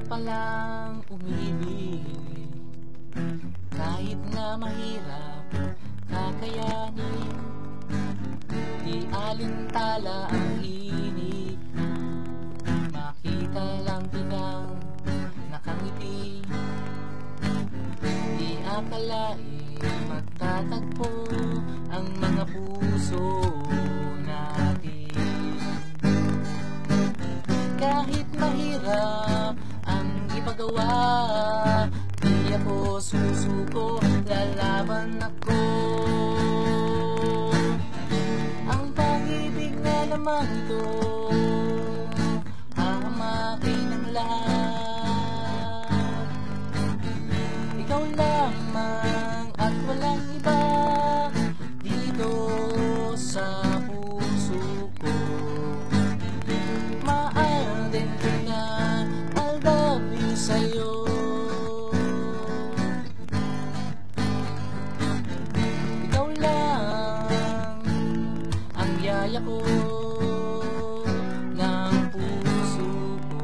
palang umibig, kahit na mahirap kakayanin. Di alintala ang init, makita lang kitang nakangiti. Di akalain magtatagpo ang mga puso natin. Kahit mahirap ang ipagawa, di ako susuko, lalaban ako. Ang pag-ibig na lamang ito, hahamakin ang lahat. Ikaw lamang at walang iba dito sa puso ko. Mahal din kita, I love you sa'yo. Ikaw lang ang yaya ko ng puso ko.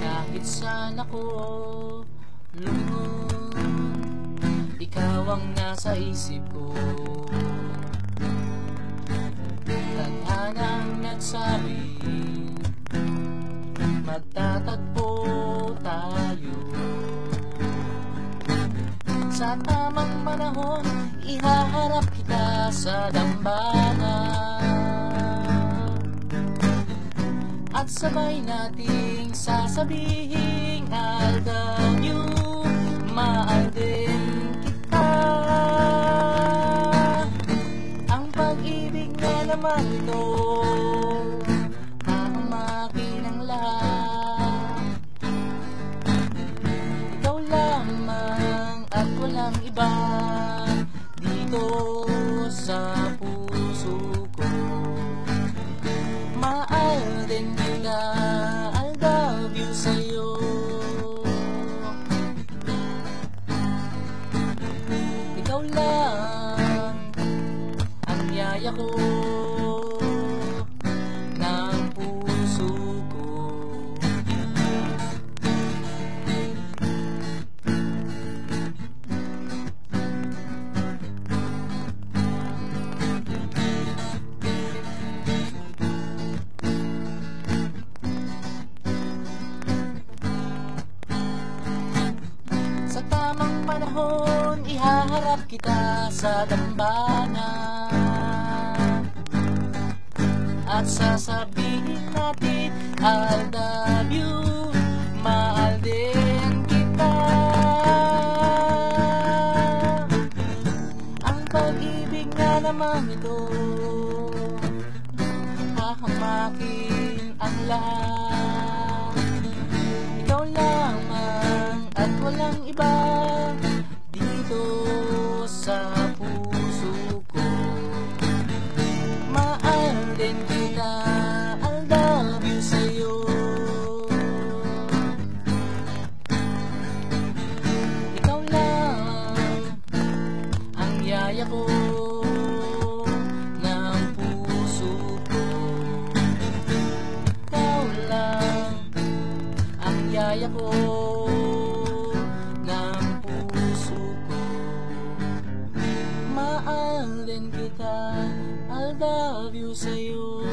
Kahit saan ako lungon, ikaw ang nasa isip ko. Tadhanang nagsabi, magtatagpo tayo. Sa tamang panahon, ihaharap kita sa dambana, at sabay nating sasabihin, I love you, mahal din kita. Ang pag-ibig na naman ito, hahamakin ang lahat. Ikaw lamang at walang iba dito sa puso ko. Mahal din kita, I love you sa'yo. Ikaw lang ang yaya ko ng puso ko. Sa tamang panahon, ihaharap kita sa dambana, at sasabihin natin, I love you, mahal din kita. Ang pag-ibig na naman ito, hahamakin ang lahat. Ikaw lamang at walang iba dito sa puso ko. Mahal din kita, I love you sa'yo. Ikaw lang ang yaya ko ng puso ko. Ikaw lang ang yaya ko ng puso ko. Mahal din kita, I love you sa'yo.